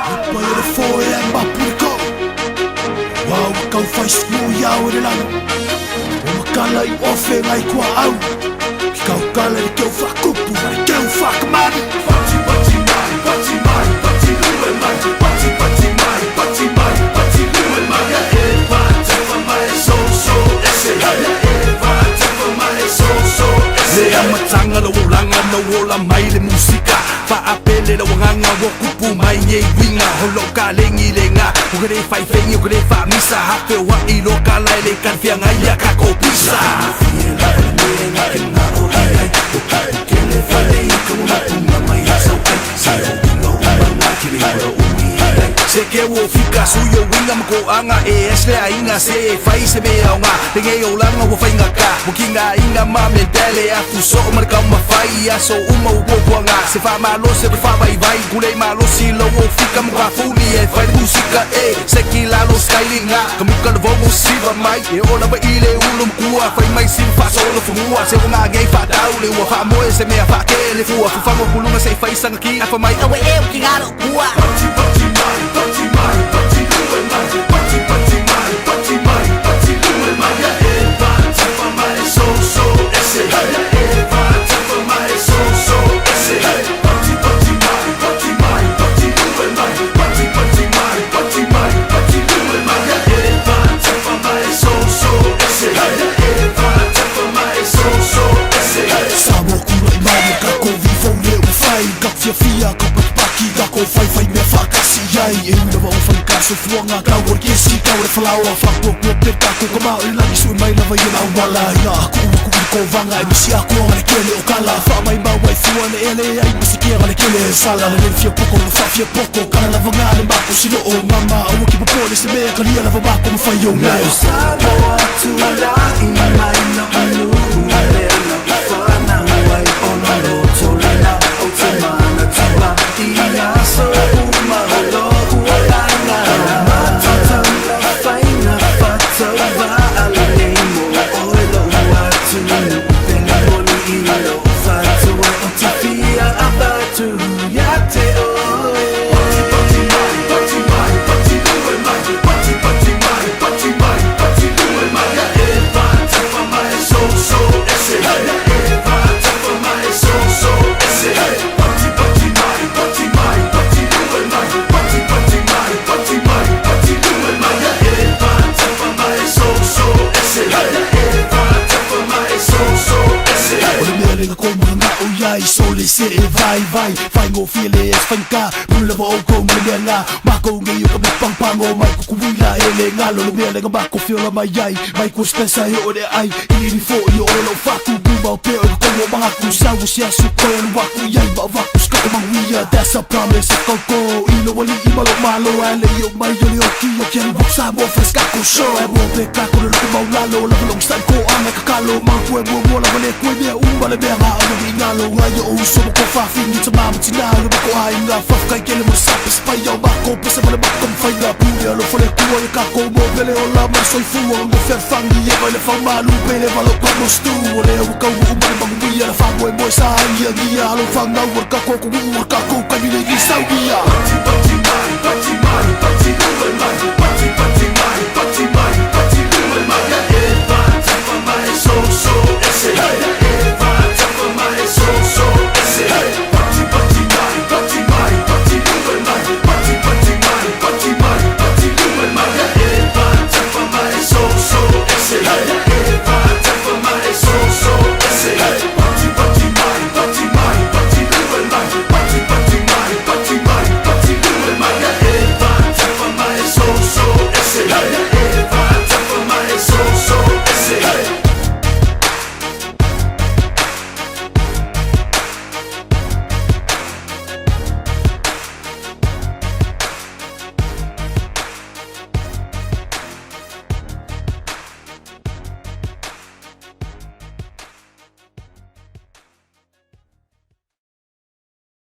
Pai o foi é mapuriko. Wow, kau faz flu ya o lang. O kala I ofe ngai kwa au. Kau kala I kau fakupu, I kau fakmani. Pati pati mai, pati mai, pati lue mai, pati pati mai, pati mai, pati lue mai. Ya eva tava mai so ese. Ya eva tava mai so ese. Le amatanga lo ulanga no ola mai le musika. Faapele la wanganga wakupu mai nye winga holo ka lengi lenga ugere fai fengi ugere fa misa hape wa ilo ka lai le kan fianga ya ka ko pisa fiela lenga kenga o hai kele fale ko na tunga mai so sai o no manga kiri o umi se ke wo fika suyo winga mko anga esle ainga se fai se me anga lenge o langa wo fainga ka mukinga inga mame dele afu so marka ma fai so uma wo wanga se fa malo se fa vai kule malo si lo wo fika mka fuli e fai musika se kila lo skylinga kamuka lo vo si va mai e ola ba ile ulum kuwa fai mai sim fa so lo fumua se nga gay fa daule wo fa mo se me fa kele fu fa mo kulunga se fai sanga ki fa mai awe e kingalo kuwa pati pati mai pati mai pati lue mai pati pati mai pati mai pati lue mai ya eva tava mai so ese ya eva tava mai so ese pati pati mai pati mai pati lue mai pati pati mai pati mai pati lue mai ya eva tava mai so ese ya eva tava mai so ese sabo kurai mai ka ko vivo le u fai ka fia ka paki ka ko fai me fa kasi ai e no vou ficar so fuanga ka wo ke si ka wo flower fa ko pe ka ko ma ila isu mai na vai na wala ya ko vanga e si ako ngale kele o kala fa mai ba wai fuana ele ai misi ke ngale kele sala le fia poko no fa fia poko kana la vanga le ba ko silo o mama o ki po le se me ka lia la va ba ko fa yo na sa mo tu la in mai na alu ale na fa na wai on ro to la o te mana tama ia so uma lo wala na mata tanga faina fata va ale mo o lo wa tu pena boni ilo fata wa ti fia abatu ya te o pati mai pati mai pati lue mai pati pati mai pati mai pati lue mai ya eva tava mai so ese ya eva tava mai so ese pati pati mai pati mai pati lue mai pati pati mai pati mai pati lue mai ya eva tava mai so ese ya eva tava mai so ese o le mele ko manga o yai so le se vai ngo file es fanka pula vo ko mele nga ma ko ngi yo ka pang pang o mai ku wila ele nga lo le mele nga ba ko fila mai yai mai ku spesa yo de ai ini fo yo lo fa ku bu ba pe ko mo ba ku sa wo sia su ko wa ku yai ba va ku ska ko ma wi that's a promise ko ko ilo wali malo ale yo mai yo le ki yo ken bo sa bo fresca ko so e bo pe ka ko lo ma lo la lo sta ko ame ka kalo ma ku e bo la vale ku be ba le be ha o ni na lo nga yo so ko fa fini to ma tina lo ko ai nga fa ka ke le mo sa pa yo ba ko pe se ba ko fa ya pu ya lo fole ku e ka ko mo vele o la ma so fu o mo fer fangi e ba le fa ma lu pe le va lo ko mo stu o le o ka u ba ba wi ya fa bo mo sa ya ya lo fa nga wo ka ko ka ni le ki sa wi ya pati mai pati mai pati lue mai